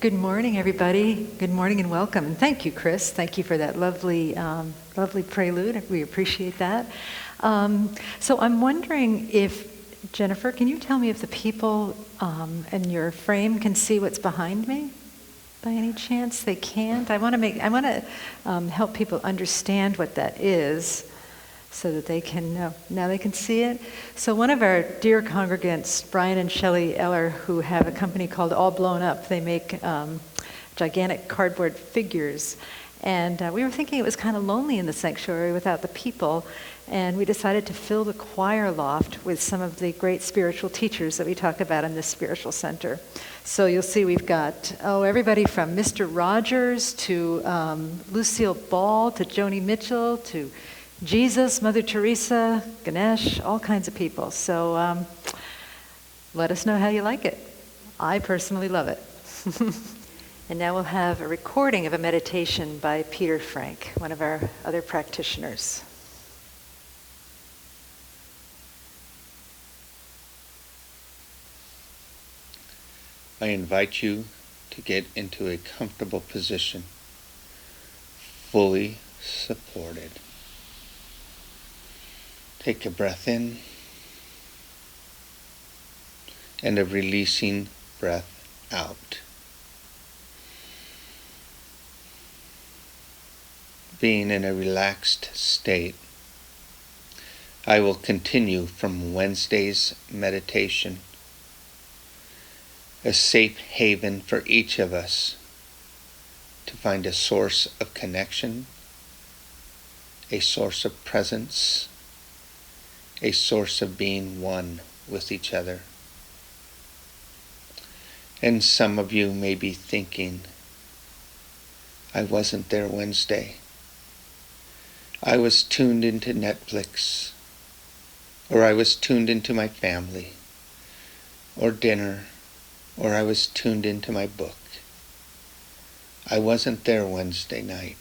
Good morning, everybody. Good morning and welcome. And thank you, Chris. Thank you for that lovely prelude. We appreciate that. So I'm wondering if, Jennifer, can you tell me if the people in your frame can see what's behind me? By any chance, they can't. I want to help people understand what that is, so that they can know. Now they can see it. So one of our dear congregants, Brian and Shelley Eller, who have a company called All Blown Up, they make gigantic cardboard figures. And we were thinking it was kind of lonely in the sanctuary without the people. And we decided to fill the choir loft with some of the great spiritual teachers that we talk about in this spiritual center. So you'll see we've got, everybody from Mr. Rogers to Lucille Ball to Joni Mitchell to Jesus, Mother Teresa, Ganesh, all kinds of people. So let us know how you like it. I personally love it. And now we'll have a recording of a meditation by Peter Frank, one of our other practitioners. I invite you to get into a comfortable position, fully supported. Take a breath in and a releasing breath out. Being in a relaxed state, I will continue from Wednesday's meditation, a safe haven for each of us to find a source of connection, a source of presence, a source of being one with each other. And some of you may be thinking, I wasn't there Wednesday. I was tuned into Netflix, or I was tuned into my family, or dinner, or I was tuned into my book. I wasn't there Wednesday night.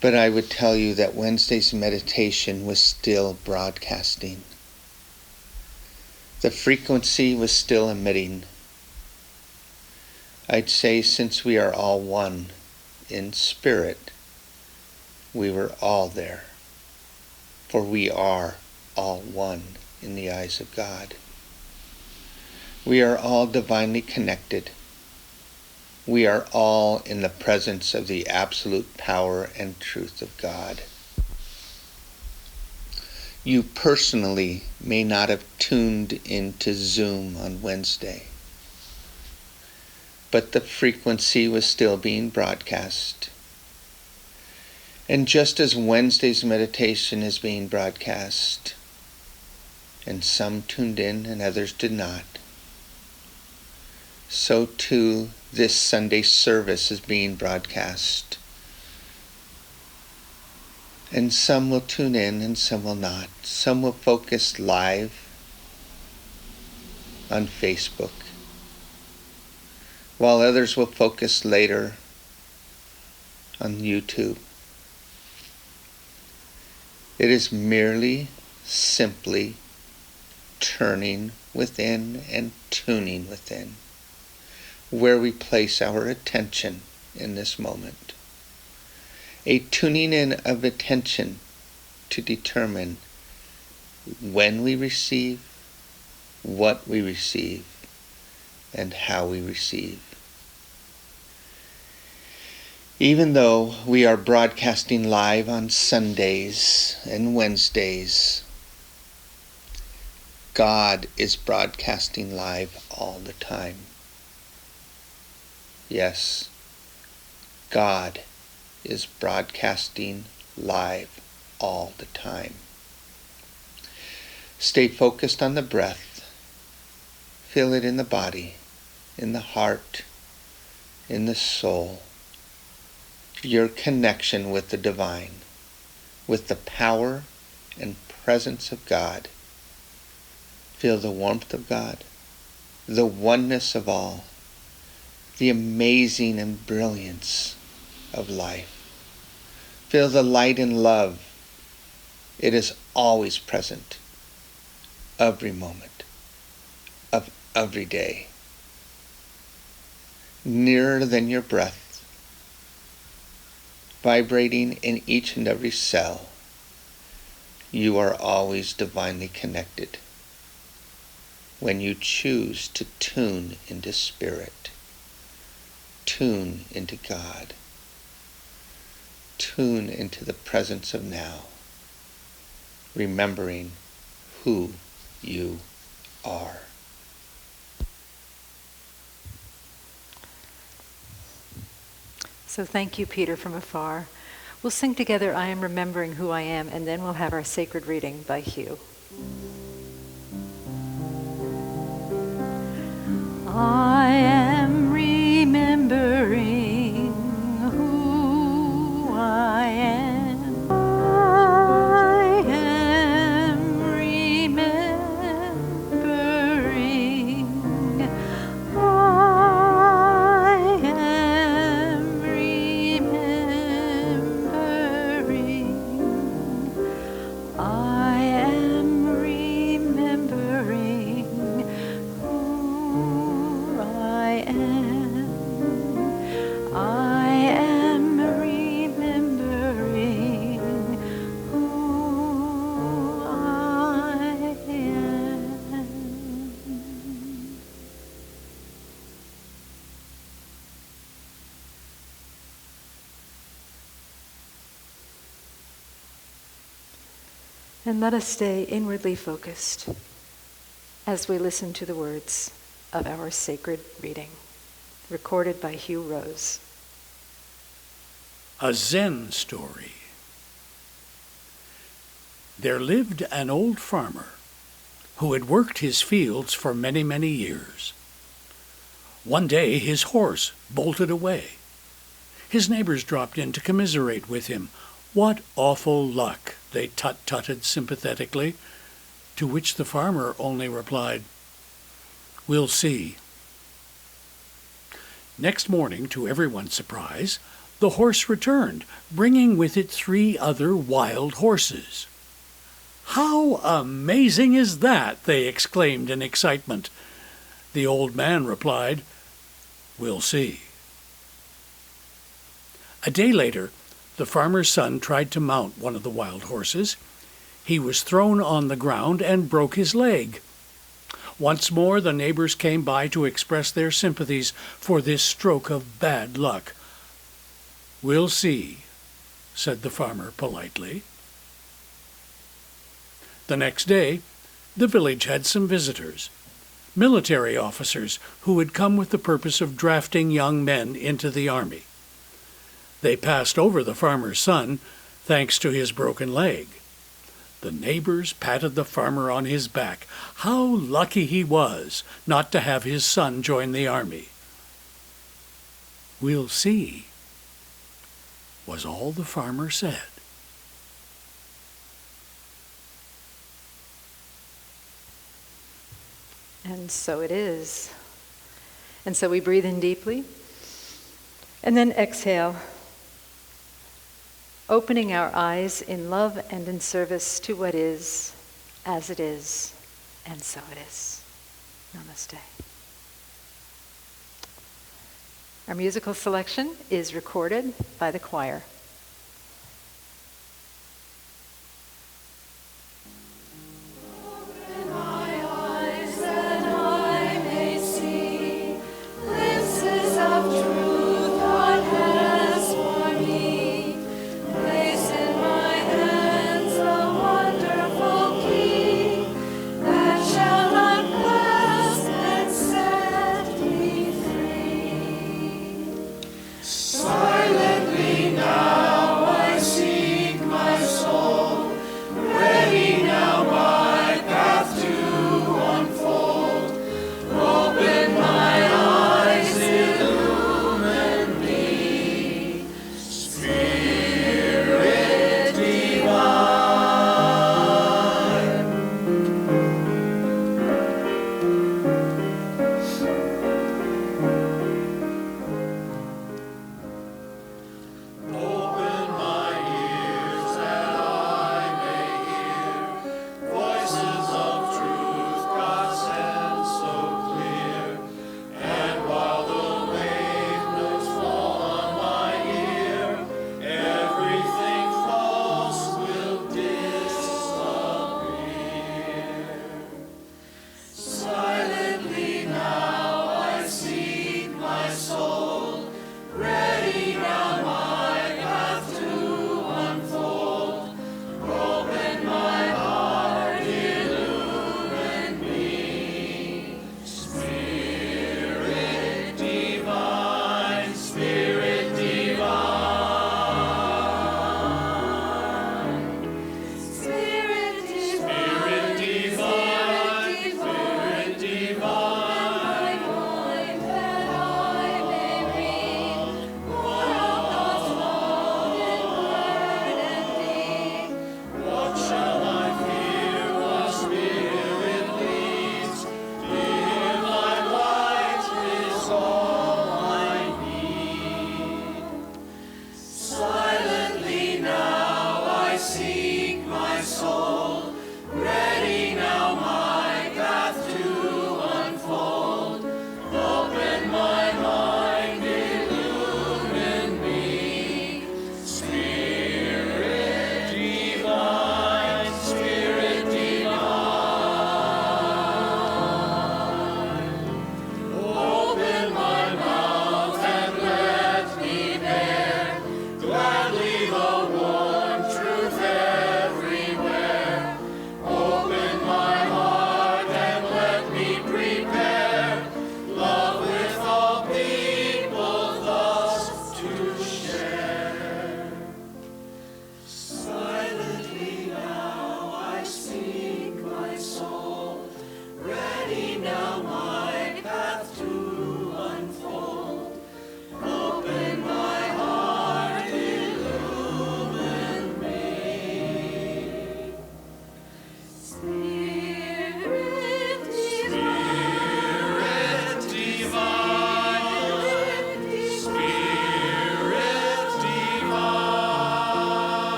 But I would tell you that Wednesday's meditation was still broadcasting. The frequency was still emitting. I'd say since we are all one in spirit, we were all there. For we are all one in the eyes of God. We are all divinely connected. We are all in the presence of the absolute power and truth of God. You personally may not have tuned into Zoom on Wednesday, but the frequency was still being broadcast. And just as Wednesday's meditation is being broadcast, and some tuned in and others did not, so too this Sunday service is being broadcast. And some will tune in and some will not. Some will focus live on Facebook, while others will focus later on YouTube. It is merely, simply turning within and tuning within, where we place our attention in this moment. A tuning in of attention to determine when we receive, what we receive, and how we receive. Even though we are broadcasting live on Sundays and Wednesdays, God is broadcasting live all the time. Yes, God is broadcasting live all the time. Stay focused on the breath. Feel it in the body, in the heart, in the soul. Your connection with the divine, with the power and presence of God. Feel the warmth of God, the oneness of all, the amazing and brilliance of life. Feel the light and love. It is always present, every moment, of every day, nearer than your breath, vibrating in each and every cell. You are always divinely connected when you choose to tune into Spirit, tune into God, tune into the presence of now, remembering who you are. So thank you, Peter, from afar. We'll sing together, I Am Remembering Who I Am, and then we'll have our sacred reading by Hugh. I am remembering who I am. I am remembering. I am remembering. I am remembering who I am. I am remembering who I am. And let us stay inwardly focused as we listen to the words of our sacred reading, recorded by Hugh Rose. A Zen story. There lived an old farmer who had worked his fields for many, many years. One day his horse bolted away. His neighbors dropped in to commiserate with him. What awful luck, they tut-tutted sympathetically, to which the farmer only replied, "We'll see." Next morning, to everyone's surprise, the horse returned, bringing with it 3 other wild horses. "How amazing is that?" they exclaimed in excitement. The old man replied, "We'll see." A day later, the farmer's son tried to mount one of the wild horses. He was thrown on the ground and broke his leg. Once more the neighbors came by to express their sympathies for this stroke of bad luck. "We'll see," said the farmer politely. The next day, the village had some visitors, military officers who had come with the purpose of drafting young men into the army. They passed over the farmer's son, thanks to his broken leg. The neighbors patted the farmer on his back. How lucky he was not to have his son join the army. "We'll see," was all the farmer said. And so it is. And so we breathe in deeply, and then exhale, opening our eyes in love and in service to what is, as it is, and so it is. Namaste. Our musical selection is recorded by the choir. Silently now.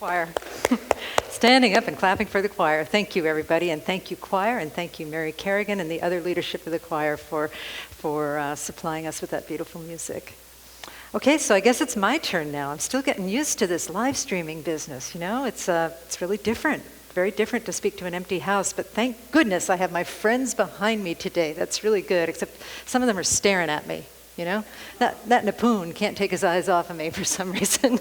Choir. Standing up and clapping for the choir. Thank you, everybody, and thank you, choir, and thank you, Mary Kerrigan, and the other leadership of the choir for supplying us with that beautiful music. Okay, so I guess it's my turn now. I'm still getting used to this live streaming business. You know, it's really different, very different to speak to an empty house. But thank goodness I have my friends behind me today. That's really good. Except some of them are staring at me. You know, that Napoon can't take his eyes off of me for some reason.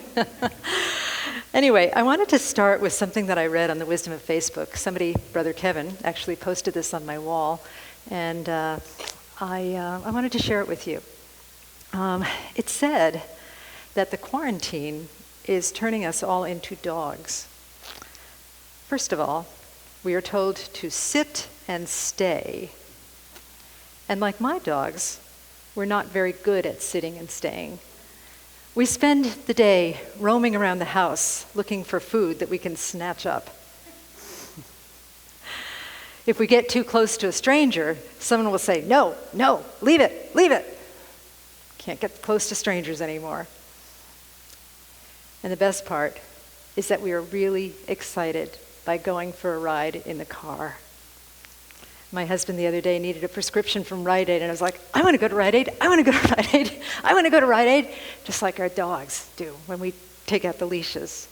Anyway, I wanted to start with something that I read on the Wisdom of Facebook. Somebody, Brother Kevin, actually posted this on my wall, and I wanted to share it with you. It said that the quarantine is turning us all into dogs. First of all, we are told to sit and stay. And like my dogs, we're not very good at sitting and staying. We spend the day roaming around the house looking for food that we can snatch up. If we get too close to a stranger, someone will say, "No, no, leave it, leave it." Can't get close to strangers anymore. And the best part is that we are really excited by going for a ride in the car. My husband the other day needed a prescription from Rite Aid, and I was like, "I want to go to Rite Aid, I want to go to Rite Aid, I want to go to Rite Aid," just like our dogs do when we take out the leashes.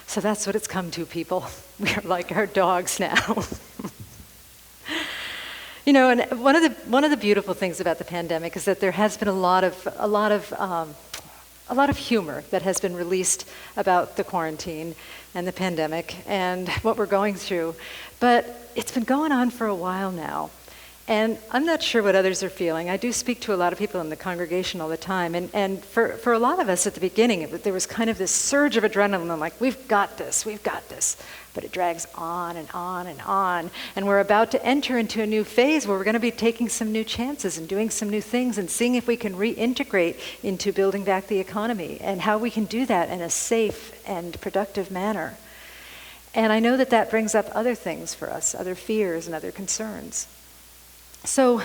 So that's what it's come to, people. We are like our dogs now. You know, and one of the beautiful things about the pandemic is that there has been a lot of humor that has been released about the quarantine and the pandemic and what we're going through. But it's been going on for a while now. And I'm not sure what others are feeling. I do speak to a lot of people in the congregation all the time. And for a lot of us at the beginning, there was kind of this surge of adrenaline. I'm like, we've got this, we've got this. But it drags on and on and on. And we're about to enter into a new phase where we're going to be taking some new chances and doing some new things and seeing if we can reintegrate into building back the economy and how we can do that in a safe and productive manner. And I know that that brings up other things for us, other fears and other concerns. So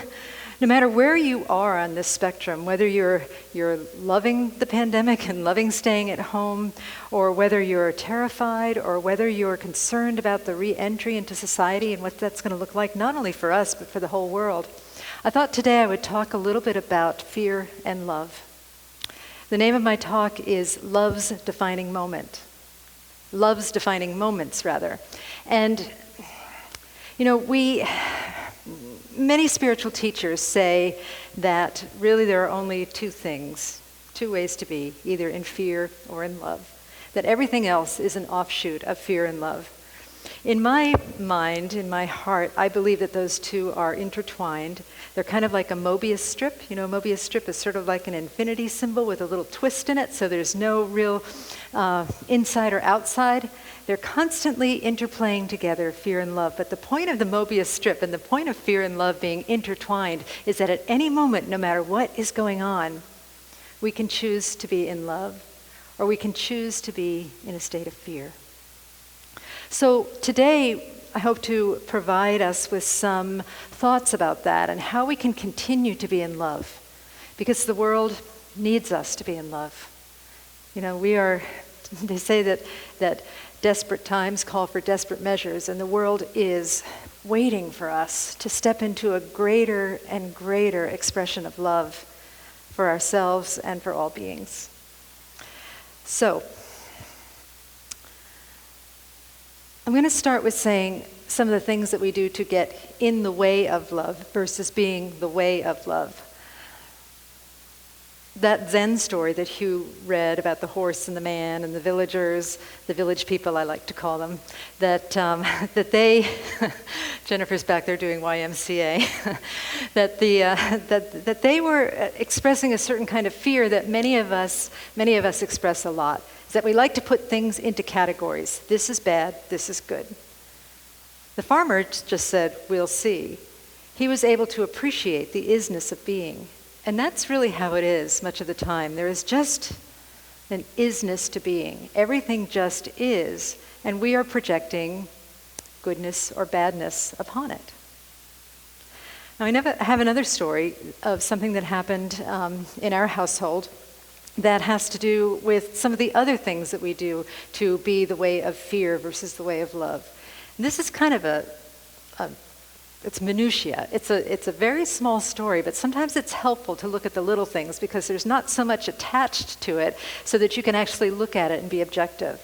no matter where you are on this spectrum, whether you're loving the pandemic and loving staying at home, or whether you're terrified, or whether you're concerned about the re-entry into society and what that's going to look like, not only for us, but for the whole world, I thought today I would talk a little bit about fear and love. The name of my talk is Love's Defining Moment. Love's defining moments, rather. And, you know, many spiritual teachers say that really there are only two ways to be, either in fear or in love. That everything else is an offshoot of fear and love. In my mind, in my heart, I believe that those two are intertwined. They're kind of like a Mobius strip. You know, a Mobius strip is sort of like an infinity symbol with a little twist in it, so there's no real inside or outside. They're constantly interplaying together, fear and love. But the point of the Mobius strip and the point of fear and love being intertwined is that at any moment, no matter what is going on, we can choose to be in love, or we can choose to be in a state of fear. So today, I hope to provide us with some thoughts about that and how we can continue to be in love, because the world needs us to be in love. You know, they say that desperate times call for desperate measures, and the world is waiting for us to step into a greater and greater expression of love for ourselves and for all beings. So, I'm going to start with saying some of the things that we do to get in the way of love versus being the way of love. That Zen story that Hugh read about the horse and the man and the villagers, the village people I like to call them, that they, Jennifer's back there doing YMCA, that they were expressing a certain kind of fear that many of us express a lot. Is that we like to put things into categories. This is bad, this is good. The farmer just said, "We'll see." He was able to appreciate the isness of being. And that's really how it is much of the time. There is just an isness to being. Everything just is, and we are projecting goodness or badness upon it. Now, I have another story of something that happened in our household that has to do with some of the other things that we do to be the way of fear versus the way of love. And this is kind of it's minutiae. It's a very small story, but sometimes it's helpful to look at the little things because there's not so much attached to it so that you can actually look at it and be objective.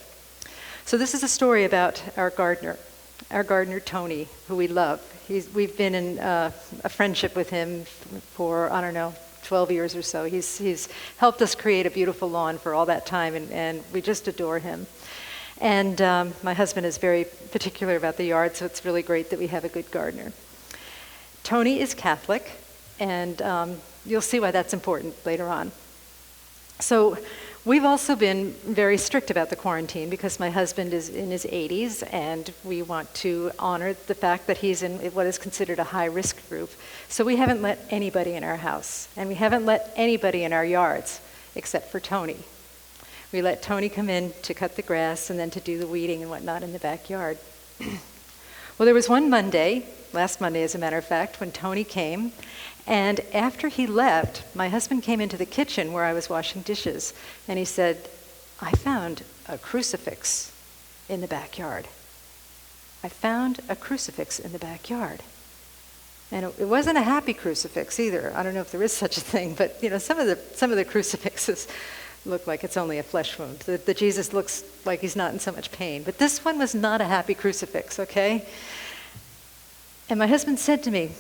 So this is a story about our gardener Tony, who we love. We've been in a friendship with him for, 12 years or so. He's helped us create a beautiful lawn for all that time, and we just adore him. And my husband is very particular about the yard, so it's really great that we have a good gardener. Tony is Catholic, and you'll see why that's important later on. So we've also been very strict about the quarantine because my husband is in his 80s, and we want to honor the fact that he's in what is considered a high-risk group. So we haven't let anybody in our house, and we haven't let anybody in our yards except for Tony. We let Tony come in to cut the grass and then to do the weeding and whatnot in the backyard. Well, there was one Monday, last Monday as a matter of fact, when Tony came, and after he left, my husband came into the kitchen where I was washing dishes, and he said, "I found a crucifix in the backyard. I found a crucifix in the backyard." And it wasn't a happy crucifix either. I don't know if there is such a thing, but some of the crucifixes look like it's only a flesh wound. The Jesus looks like he's not in so much pain. But this one was not a happy crucifix, okay? And my husband said to me,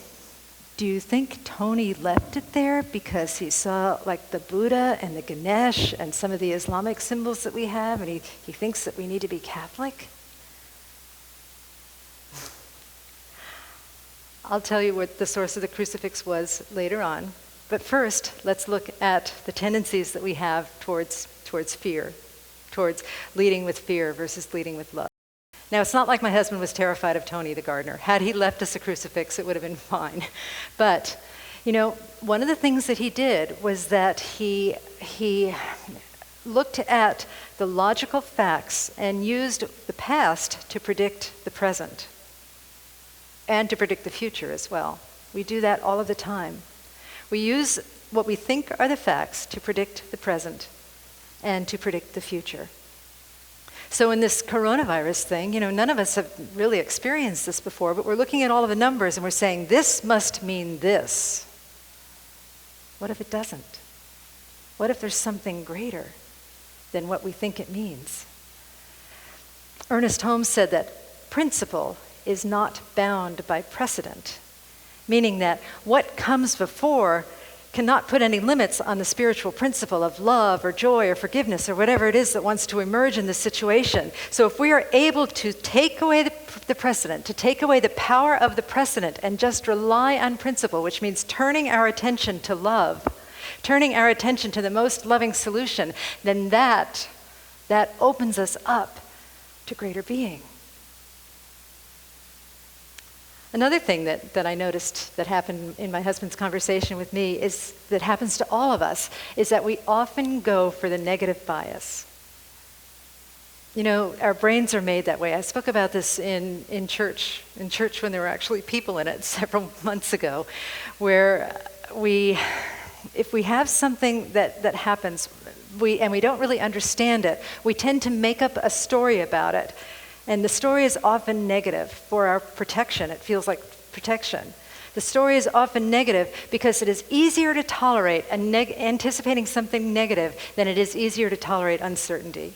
"Do you think Tony left it there because he saw like the Buddha and the Ganesh and some of the Islamic symbols that we have, and he thinks that we need to be Catholic?" I'll tell you what the source of the crucifix was later on. But first, let's look at the tendencies that we have towards fear, towards leading with fear versus leading with love. Now, it's not like my husband was terrified of Tony the gardener. Had he left us a crucifix, it would have been fine. But, one of the things that he did was that he looked at the logical facts and used the past to predict the present and to predict the future as well. We do that all of the time. We use what we think are the facts to predict the present and to predict the future. So in this coronavirus thing, none of us have really experienced this before, but we're looking at all of the numbers and we're saying, this must mean this. What if it doesn't? What if there's something greater than what we think it means? Ernest Holmes said that principle is not bound by precedent, meaning that what comes before cannot put any limits on the spiritual principle of love or joy or forgiveness or whatever it is that wants to emerge in the situation. So if we are able to take away the precedent, to take away the power of the precedent and just rely on principle, which means turning our attention to love, turning our attention to the most loving solution, then that opens us up to greater being. Another thing that I noticed that happened in my husband's conversation with me that happens to all of us, is that we often go for the negative bias. Our brains are made that way. I spoke about this in church when there were actually people in it several months ago, where if we have something that happens, we don't really understand it, we tend to make up a story about it. And the story is often negative for our protection. It feels like protection. The story is often negative because it is easier to tolerate anticipating something negative than it is easier to tolerate uncertainty.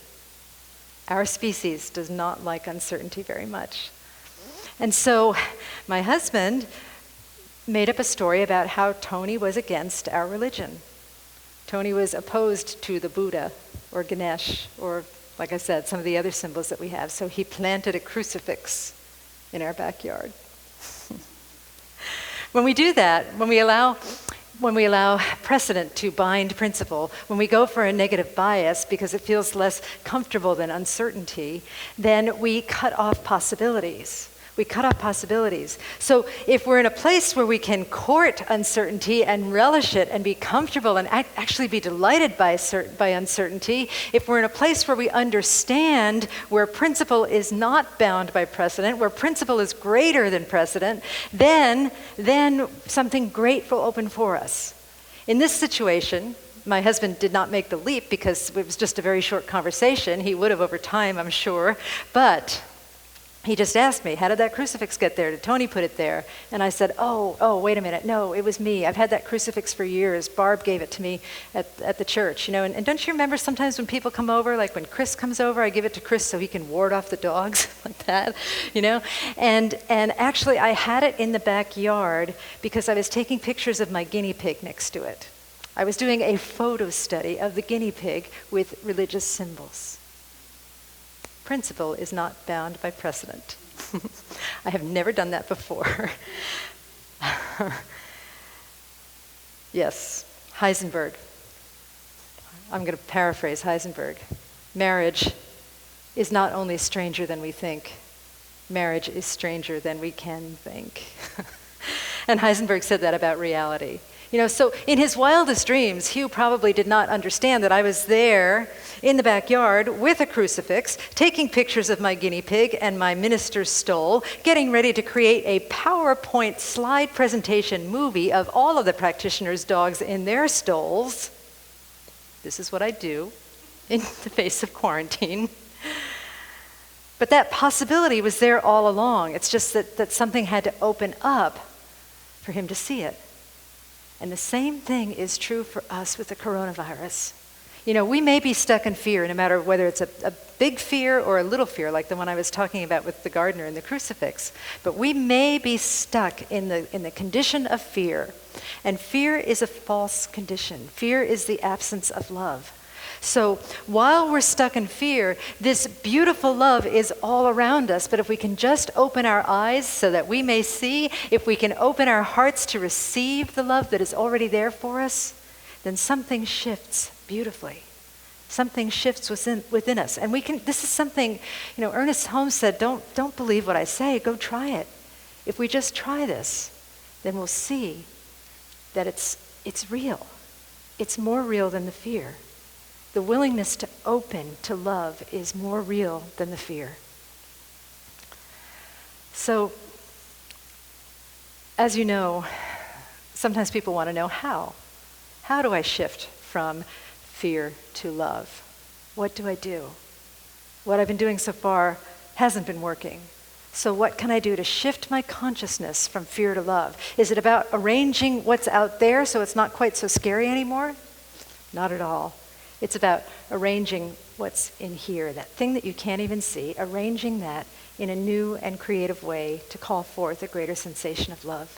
Our species does not like uncertainty very much. And so my husband made up a story about how Tony was against our religion. Tony was opposed to the Buddha or Ganesh or, like I said, some of the other symbols that we have. So he planted a crucifix in our backyard. When we do that, when we allow precedent to bind principle, when we go for a negative bias because it feels less comfortable than uncertainty, then we cut off possibilities. We cut off possibilities. So if we're in a place where we can court uncertainty and relish it and be comfortable and actually be delighted by uncertainty, if we're in a place where we understand where principle is not bound by precedent, where principle is greater than precedent, then something great will open for us. In this situation, my husband did not make the leap because it was just a very short conversation. He would have over time, I'm sure. But he just asked me, how did that crucifix get there? Did Tony put it there? And I said, oh, wait a minute. No, it was me. I've had that crucifix for years. Barb gave it to me at the church, And don't you remember sometimes when people come over, like when Chris comes over, I give it to Chris so he can ward off the dogs, like that, And actually, I had it in the backyard because I was taking pictures of my guinea pig next to it. I was doing a photo study of the guinea pig with religious symbols. Principle is not bound by precedent. I have never done that before. Yes, Heisenberg. I'm going to paraphrase Heisenberg. Marriage is not only stranger than we think, marriage is stranger than we can think. And Heisenberg said that about reality. So in his wildest dreams, Hugh probably did not understand that I was there in the backyard with a crucifix, taking pictures of my guinea pig and my minister's stole, getting ready to create a PowerPoint slide presentation movie of all of the practitioners' dogs in their stoles. This is what I do in the face of quarantine. But that possibility was there all along. It's just that something had to open up for him to see it. And the same thing is true for us with the coronavirus. We may be stuck in fear, no matter whether it's a big fear or a little fear, like the one I was talking about with the gardener and the crucifix. But we may be stuck in the condition of fear. And fear is a false condition. Fear is the absence of love. So while we're stuck in fear, this beautiful love is all around us. But if we can just open our eyes so that we may see, if we can open our hearts to receive the love that is already there for us, then something shifts beautifully. Something shifts within us. And this is something, Ernest Holmes said, don't believe what I say, go try it. If we just try this, then we'll see that it's real. It's more real than the fear. The willingness to open to love is more real than the fear. So, as you know, sometimes people want to know how. How do I shift from fear to love? What do I do? What I've been doing so far hasn't been working. So what can I do to shift my consciousness from fear to love? Is it about arranging what's out there so it's not quite so scary anymore? Not at all. It's about arranging what's in here, that thing that you can't even see, arranging that in a new and creative way to call forth a greater sensation of love.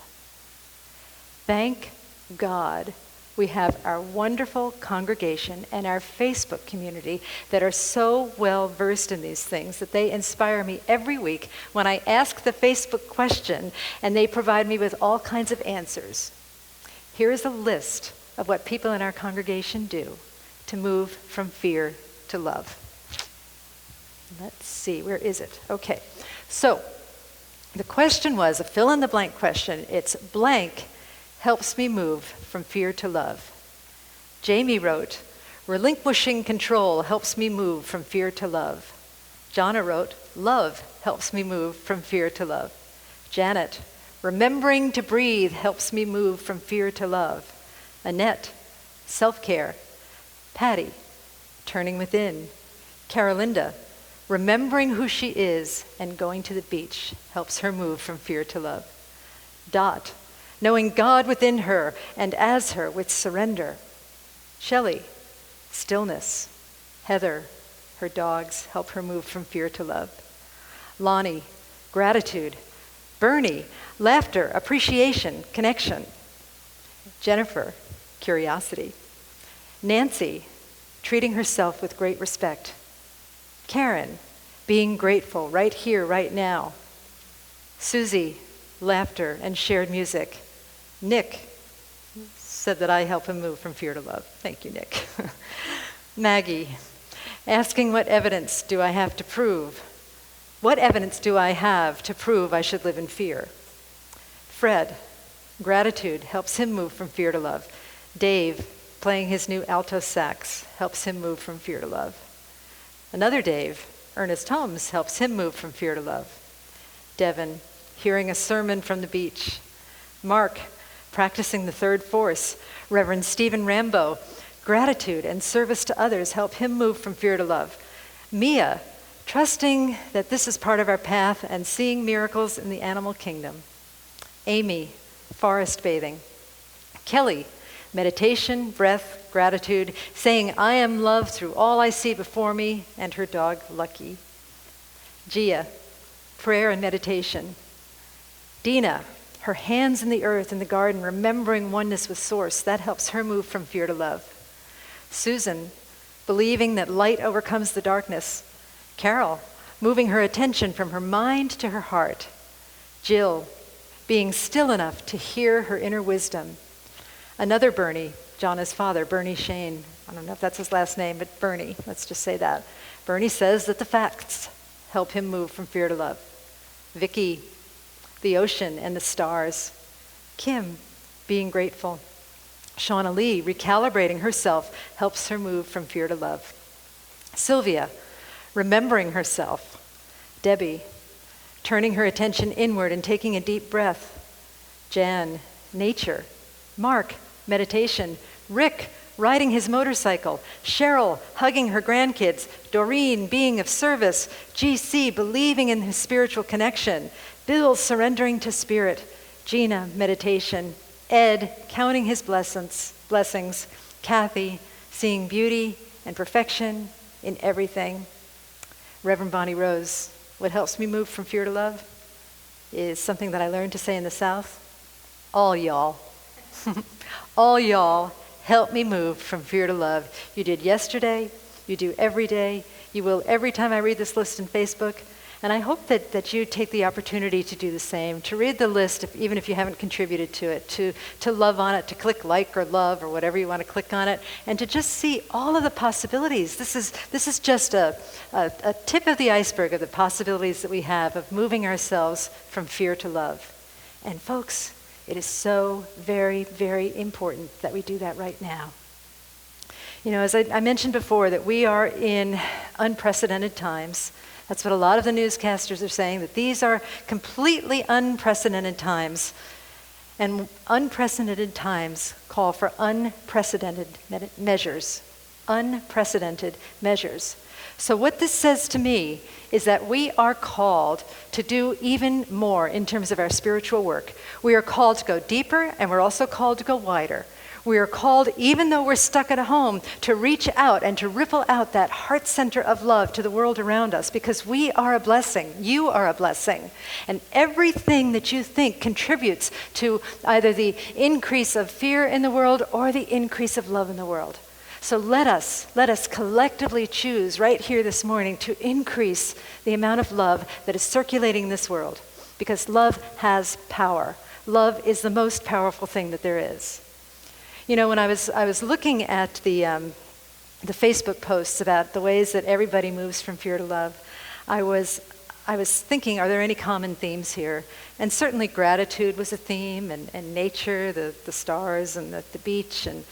Thank God we have our wonderful congregation and our Facebook community that are so well versed in these things that they inspire me every week when I ask the Facebook question and they provide me with all kinds of answers. Here is a list of what people in our congregation do to move from fear to love. Let's see, where is it? Okay, so the question was a fill-in-the-blank question. It's blank helps me move from fear to love. Jamie wrote, relinquishing control helps me move from fear to love. Jonna wrote, love helps me move from fear to love. Janet, remembering to breathe helps me move from fear to love. Annette, self-care. Patty, turning within. Carolinda, remembering who she is and going to the beach helps her move from fear to love. Dot, knowing God within her and as her with surrender. Shelley, stillness. Heather, her dogs help her move from fear to love. Lonnie, gratitude. Bernie, laughter, appreciation, connection. Jennifer, curiosity. Nancy, treating herself with great respect. Karen, being grateful right here, right now. Susie, laughter and shared music. Nick said that I help him move from fear to love. Thank you, Nick. Maggie, asking what evidence do I have to prove? What evidence do I have to prove I should live in fear? Fred, gratitude helps him move from fear to love. Dave, playing his new alto sax, helps him move from fear to love. Another Dave, Ernest Holmes, helps him move from fear to love. Devin, hearing a sermon from the beach. Mark, practicing the third force. Reverend Stephen Rambo, Gratitude and service to others help him move from fear to love. Mia, trusting that this is part of our path and seeing miracles in the animal kingdom. Amy, forest bathing. Kelly, meditation, breath, gratitude, saying, I am love through all I see before me, and her dog, Lucky. Gia, prayer and meditation. Dina, her hands in the earth in the garden, remembering oneness with Source. That helps her move from fear to love. Susan, believing that light overcomes the darkness. Carol, moving her attention from her mind to her heart. Jill, being still enough to hear her inner wisdom. Another Bernie, Jonna's father, Bernie Shane. I don't know if that's his last name, but Bernie, let's just say that. Bernie says that the facts help him move from fear to love. Vicky, the ocean and the stars. Kim, being grateful. Shauna Lee, recalibrating herself, helps her move from fear to love. Sylvia, remembering herself. Debbie, turning her attention inward and taking a deep breath. Jan, nature. Mark, meditation. Rick, riding his motorcycle. Cheryl, hugging her grandkids. Doreen, being of service. GC, believing in his spiritual connection. Bill, surrendering to spirit. Gina, meditation. Ed, counting his blessings. Kathy, seeing beauty and perfection in everything. Reverend Bonnie Rose, what helps me move from fear to love is something that I learned to say in the South. All y'all. All y'all help me move from fear to love. You did yesterday, you do every day, you will every time I read this list on Facebook. And I hope that you take the opportunity to do the same, to read the list, even if you haven't contributed to it, to love on it, to click like or love or whatever you want to click on it, and to just see all of the possibilities. This is just a tip of the iceberg of the possibilities that we have of moving ourselves from fear to love. And folks, it is so very, very important that we do that right now. You know, as I mentioned before, that we are in unprecedented times. That's what a lot of the newscasters are saying, that these are completely unprecedented times. And unprecedented times call for unprecedented measures. Unprecedented measures. So what this says to me is that we are called to do even more in terms of our spiritual work. We are called to go deeper, and we're also called to go wider. We are called, even though we're stuck at home, to reach out and to ripple out that heart center of love to the world around us, because we are a blessing. You are a blessing. And everything that you think contributes to either the increase of fear in the world or the increase of love in the world. So let us collectively choose right here this morning to increase the amount of love that is circulating in this world, because love has power. Love is the most powerful thing that there is. You know, when I was looking at the Facebook posts about the ways that everybody moves from fear to love, I was thinking, are there any common themes here? And certainly gratitude was a theme, and nature, the stars and the beach, and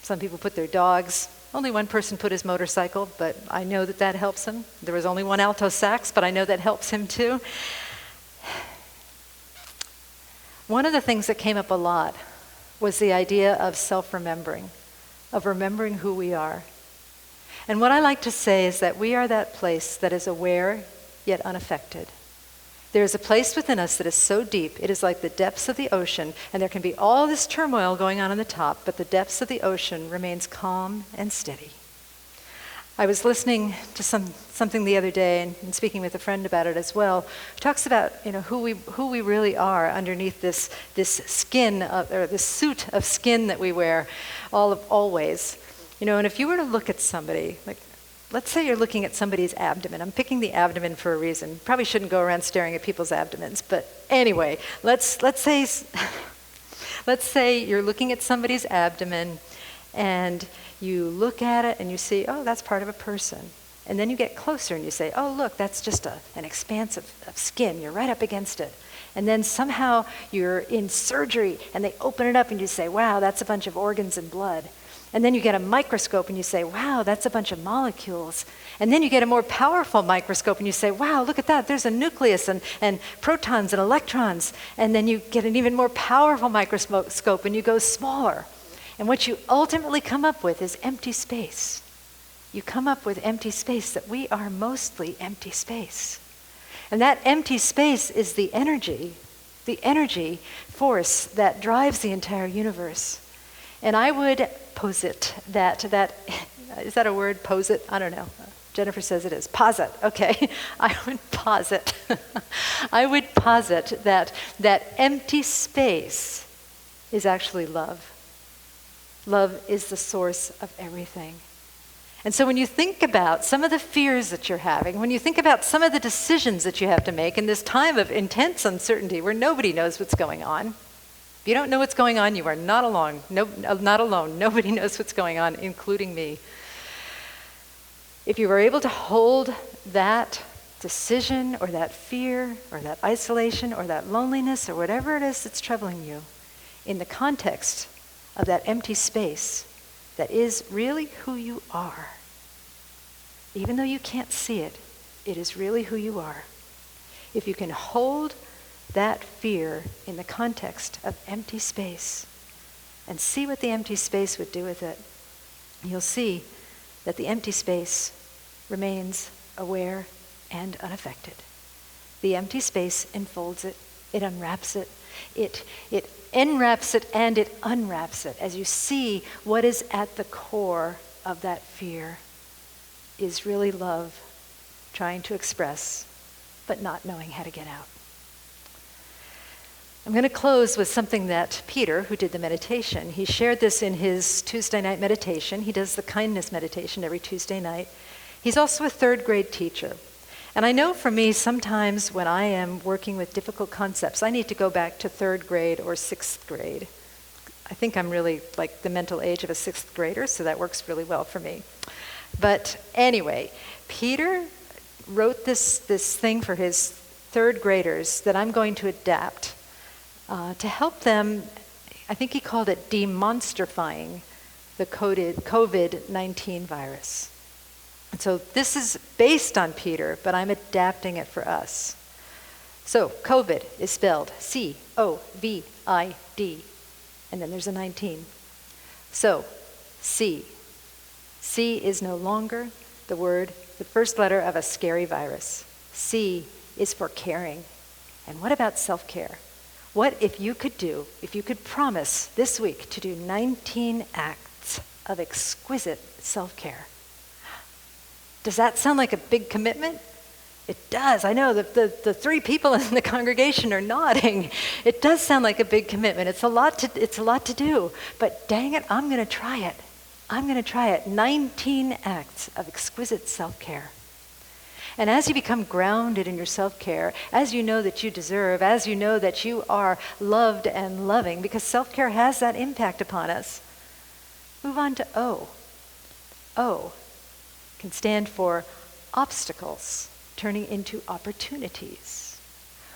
some people put their dogs. Only one person put his motorcycle, but I know that helps him. There was only one alto sax, but I know that helps him too. One of the things that came up a lot was the idea of self-remembering, of remembering who we are. And what I like to say is that we are that place that is aware yet unaffected. There is a place within us that is so deep, it is like the depths of the ocean, and there can be all this turmoil going on the top, but the depths of the ocean remains calm and steady. I was listening to something the other day and speaking with a friend about it as well. It talks about, you know, who we really are underneath this skin or this suit of skin that we wear always. You know, and if you were to look at somebody, like let's say you're looking at somebody's abdomen. I'm picking the abdomen for a reason. Probably shouldn't go around staring at people's abdomens, but anyway, let's say you're looking at somebody's abdomen and you look at it and you see, oh, that's part of a person. And then you get closer and you say, oh, look, that's just an expanse of skin. You're right up against it. And then somehow you're in surgery and they open it up and you say, wow, that's a bunch of organs and blood. And then you get a microscope and you say, wow, that's a bunch of molecules. And then you get a more powerful microscope and you say, wow, look at that. There's a nucleus and protons and electrons. And then you get an even more powerful microscope and you go smaller. And what you ultimately come up with is empty space. You come up with empty space, that we are mostly empty space. And that empty space is the energy force that drives the entire universe. And I would posit that, is that a word, posit? I don't know. Jennifer says it is. Posit, okay. I would posit that empty space is actually love. Love is the source of everything. And so when you think about some of the fears that you're having, when you think about some of the decisions that you have to make in this time of intense uncertainty where nobody knows what's going on, if you don't know what's going on, you are not alone. Not alone. Nobody knows what's going on, including me. If you are able to hold that decision or that fear or that isolation or that loneliness or whatever it is that's troubling you in the context of that empty space that is really who you are, even though you can't see it, it is really who you are. If you can hold that fear in the context of empty space and see what the empty space would do with it, you'll see that the empty space remains aware and unaffected. The empty space enfolds it, it unwraps it, it enwraps it and it unwraps it as you see what is at the core of that fear is really love trying to express but not knowing how to get out. I'm going to close with something that Peter, who did the meditation, he shared this in his Tuesday night meditation. He does the kindness meditation every Tuesday night. He's also a third grade teacher. And I know for me, sometimes when I am working with difficult concepts, I need to go back to third grade or sixth grade. I think I'm really like the mental age of a sixth grader, so that works really well for me. But anyway, Peter wrote this thing for his third graders that I'm going to adapt to help them. I think he called it demonstrifying the COVID-19 virus. And so this is based on Peter, but I'm adapting it for us. So COVID is spelled COVID, and then there's a 19. So C is no longer the first letter of a scary virus. C is for caring. And what about self-care? What if you could promise this week to do 19 acts of exquisite self-care? Does that sound like a big commitment? It does. I know that the three people in the congregation are nodding. It does sound like a big commitment. It's a lot to do. But dang it, I'm going to try it. I'm going to try it. 19 acts of exquisite self-care. And as you become grounded in your self-care, as you know that you deserve, as you know that you are loved and loving, because self-care has that impact upon us, move on to O. O can stand for obstacles turning into opportunities.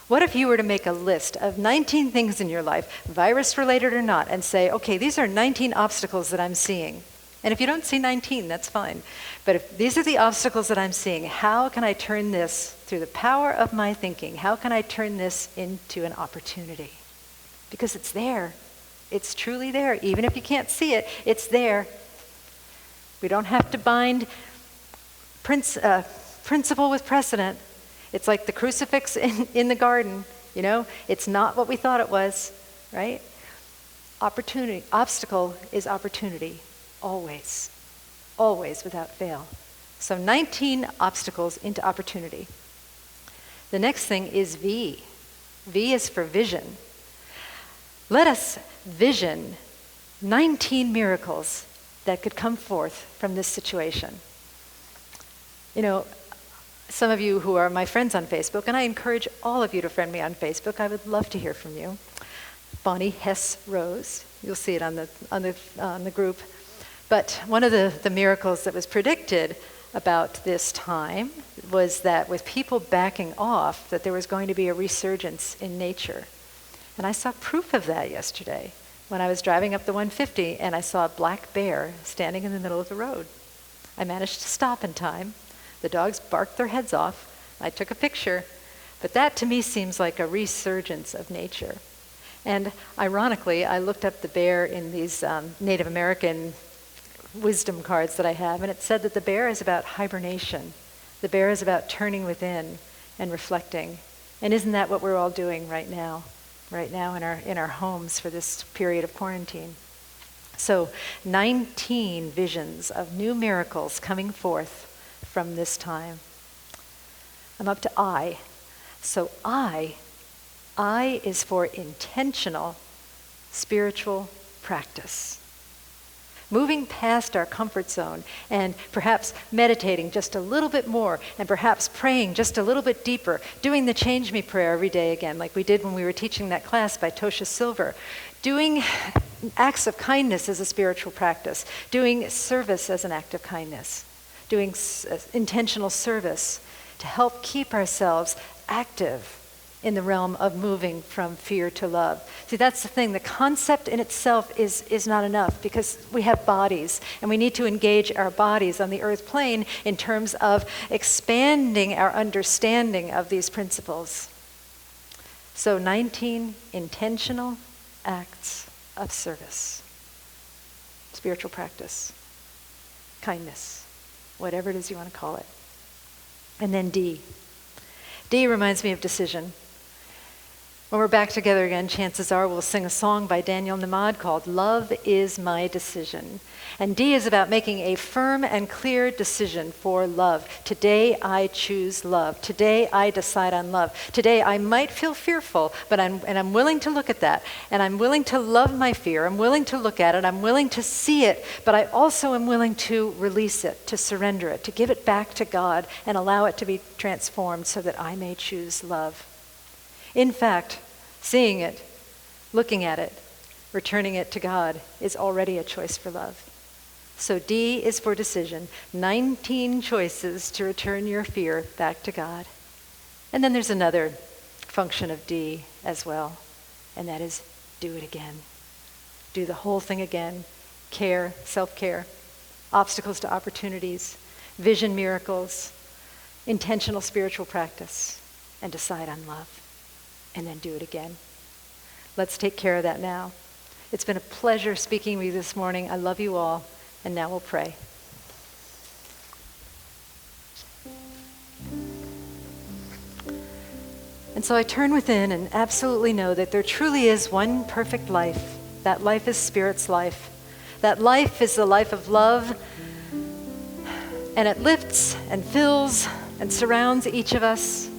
What if you were to make a list of 19 things in your life, virus-related or not, and say, okay, these are 19 obstacles that I'm seeing. And if you don't see 19, that's fine. But if these are the obstacles that I'm seeing, how can I turn this, through the power of my thinking, how can I turn this into an opportunity? Because it's there. It's truly there. Even if you can't see it, it's there. We don't have to bind principle with precedent. It's like the crucifix in the garden, you know? It's not what we thought it was, right? Opportunity. Obstacle is opportunity. Always. Always, without fail. So 19 obstacles into opportunity. The next thing is V. V is for vision. Let us vision 19 miracles that could come forth from this situation. You know, some of you who are my friends on Facebook, and I encourage all of you to friend me on Facebook. I would love to hear from you. Bonnie Hess Rose. You'll see it on the group. But one of the miracles that was predicted about this time was that with people backing off, that there was going to be a resurgence in nature. And I saw proof of that yesterday when I was driving up the 150 and I saw a black bear standing in the middle of the road. I managed to stop in time. The dogs barked their heads off. I took a picture. But that to me seems like a resurgence of nature. And ironically, I looked up the bear in these Native American wisdom cards that I have, and it said that the bear is about hibernation. The bear is about turning within and reflecting. And isn't that what we're all doing right now in our homes for this period of quarantine? So 19 visions of new miracles coming forth from this time. I'm up to I. So I is for intentional spiritual practice. Moving past our comfort zone and perhaps meditating just a little bit more and perhaps praying just a little bit deeper, doing the Change Me prayer every day again, like we did when we were teaching that class by Tosha Silver, doing acts of kindness as a spiritual practice, doing service as an act of kindness, doing intentional service to help keep ourselves active in the realm of moving from fear to love. See, that's the thing. The concept in itself is not enough because we have bodies and we need to engage our bodies on the earth plane in terms of expanding our understanding of these principles. So 19 intentional acts of service, spiritual practice, kindness, whatever it is you want to call it. And then D. D reminds me of decision. When we're back together again, chances are we'll sing a song by Daniel Namad called Love is My Decision. And D is about making a firm and clear decision for love. Today I choose love. Today I decide on love. Today I might feel fearful, but I'm willing to look at that. And I'm willing to love my fear. I'm willing to look at it. I'm willing to see it. But I also am willing to release it, to surrender it, to give it back to God and allow it to be transformed so that I may choose love. In fact, seeing it, looking at it, returning it to God is already a choice for love. So D is for decision, 19 choices to return your fear back to God. And then there's another function of D as well, and that is do it again. Do the whole thing again. Care, self-care, obstacles to opportunities, vision miracles, intentional spiritual practice, and decide on love. And then do it again. Let's take care of that now. It's been a pleasure speaking with you this morning. I love you all. And now we'll pray. And so I turn within and absolutely know that there truly is one perfect life. That life is Spirit's life. That life is the life of love. And it lifts and fills and surrounds each of us.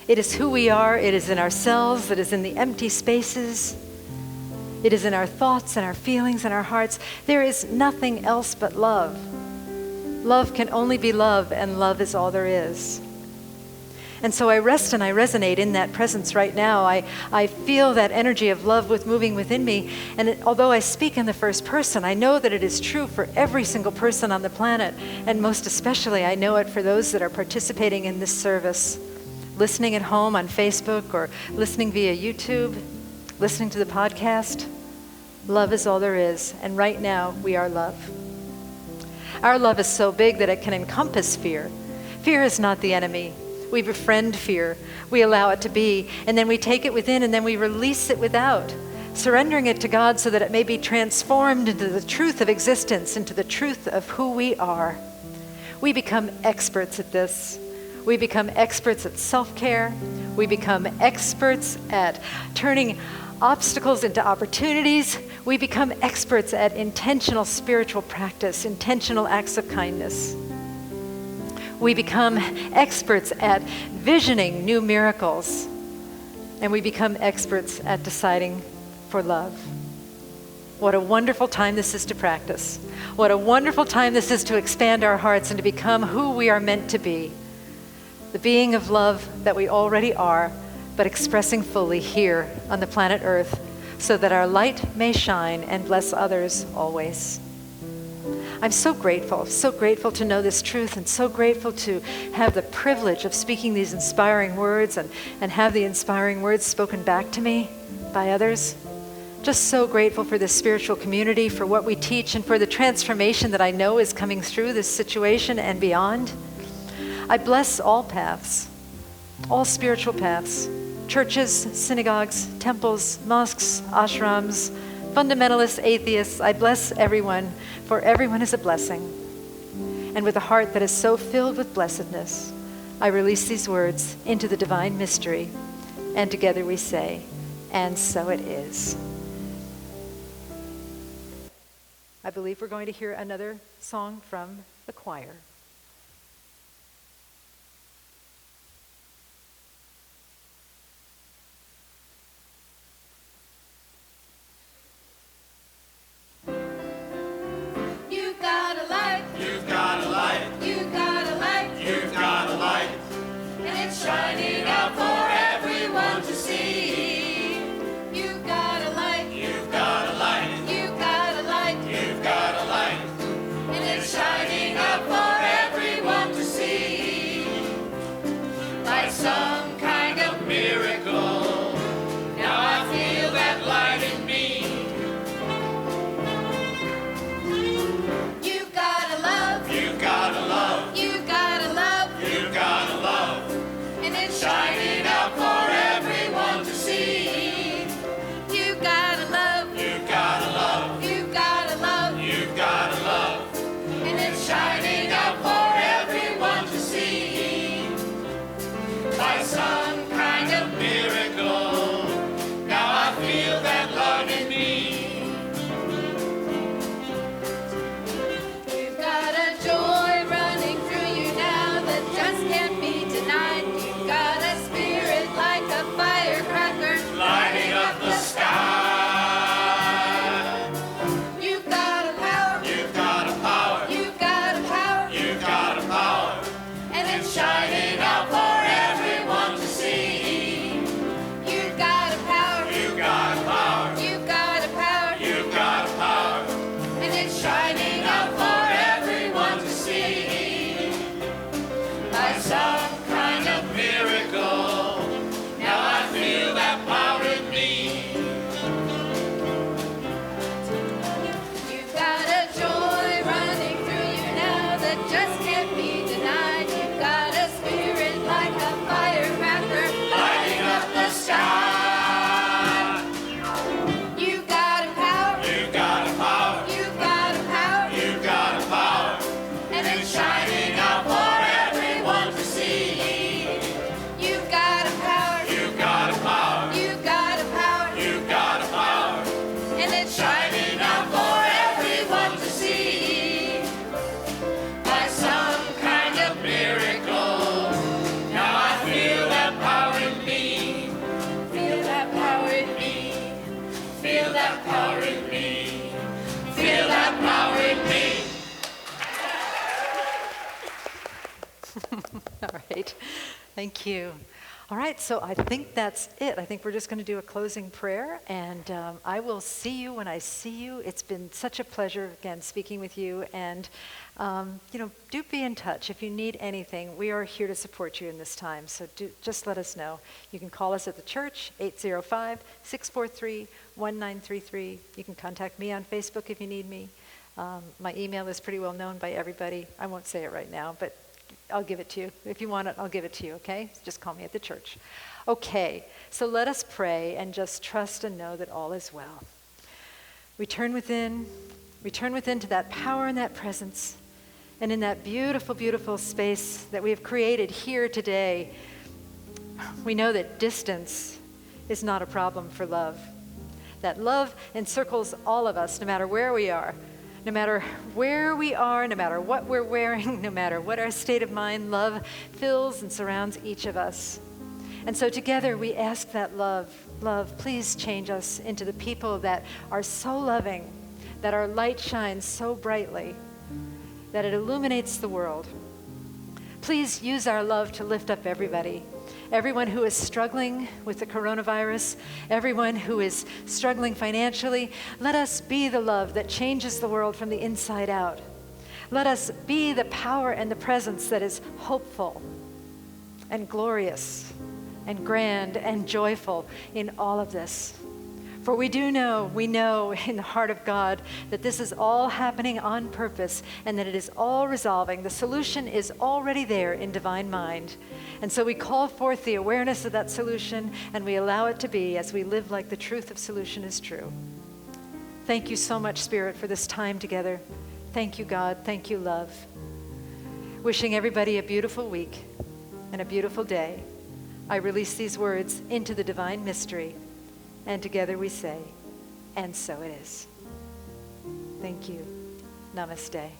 It is who we are. It is in ourselves. It is in the empty spaces. It is in our thoughts and our feelings and our hearts. There is nothing else but love. Love can only be love, and love is all there is. And so I rest and I resonate in that presence right now. I feel that energy of love moving within me. And although I speak in the first person, I know that it is true for every single person on the planet. And most especially, I know it for those that are participating in this service. Listening at home on Facebook or listening via YouTube, listening to the podcast. Love is all there is, and right now we are love. Our love is so big that it can encompass fear. Fear is not the enemy. We befriend fear. We allow it to be, and then we take it within, and then we release it without, surrendering it to God so that it may be transformed into the truth of existence, into the truth of who we are. We become experts at this. We become experts at self-care. We become experts at turning obstacles into opportunities. We become experts at intentional spiritual practice, intentional acts of kindness. We become experts at visioning new miracles. And we become experts at deciding for love. What a wonderful time this is to practice. What a wonderful time this is to expand our hearts and to become who we are meant to be. The being of love that we already are, but expressing fully here on the planet Earth so that our light may shine and bless others always. I'm so grateful to know this truth and so grateful to have the privilege of speaking these inspiring words and have the inspiring words spoken back to me by others. Just so grateful for this spiritual community, for what we teach, and for the transformation that I know is coming through this situation and beyond. I bless all paths, all spiritual paths, churches, synagogues, temples, mosques, ashrams, fundamentalists, atheists. I bless everyone, for everyone is a blessing. And with a heart that is so filled with blessedness, I release these words into the divine mystery, and together we say, and so it is. I believe we're going to hear another song from the choir. You've got a light. You've got a light. You've got a light. You've got a light. And it's shining out for everyone to see. You've got a light. You've got a light. You've got a light. You've got a light. And it's shining out for everyone to see. Like some kind of miracle. Now I feel that light in me. You've got a love. You've got a love. You've got a love. You've got a love. And it's shining out for everyone to see. You've got a love. You've got a love. You've got a love. You've got a love. And it's shining out for everyone to see. By some kind of miracle, now I feel that love in me. You've got a joy running through you now that just can't be denied. You've got a spirit like a firecracker lighting up the sky. You've got a power. You've got a power. You've got a power. You've got a power. And it's shining out for everyone to see. You've got a power. You've got a power. You've got a power. You've got a power. And it's shining out for everyone to see. By some kind of miracle, now I feel that power in me. You've got a joy running through you now that just can't be denied. You've got a spirit like a firecracker lighting up the sky. You've got a power. You've got a power. You've got a power. You've got a power. And it's shining out for everyone to see. You've got a power. You've got a power. You've got a power. You've got a power. And it's shining out for everyone to see. By some kind of miracle, now I feel that power in me. Feel that power in me. Feel that power in me. Feel that power in me. All right. Thank you. All right, so I think that's it. I think we're just going to do a closing prayer, and I will see you when I see you. It's been such a pleasure, again, speaking with you, and, do be in touch. If you need anything, we are here to support you in this time, so just let us know. You can call us at the church, 805-643-1933. You can contact me on Facebook if you need me. My email is pretty well known by everybody. I won't say it right now, but I'll give it to you. If you want it, I'll give it to you, okay? Just call me at the church. Okay, so let us pray and just trust and know that all is well. We turn within to that power and that presence, and in that beautiful, beautiful space that we have created here today, we know that distance is not a problem for love. That love encircles all of us, no matter where we are. No matter where we are, no matter what we're wearing, no matter what our state of mind, love fills and surrounds each of us. And so together we ask that love, please change us into the people that are so loving, that our light shines so brightly, that it illuminates the world. Please use our love to lift up everybody. Everyone who is struggling with the coronavirus, everyone who is struggling financially, let us be the love that changes the world from the inside out. Let us be the power and the presence that is hopeful and glorious and grand and joyful in all of this. For we know in the heart of God that this is all happening on purpose and that it is all resolving. The solution is already there in divine mind. And so we call forth the awareness of that solution and we allow it to be as we live like the truth of solution is true. Thank you so much, Spirit, for this time together. Thank you, God. Thank you, love. Wishing everybody a beautiful week and a beautiful day. I release these words into the divine mystery. And together we say, and so it is. Thank you. Namaste.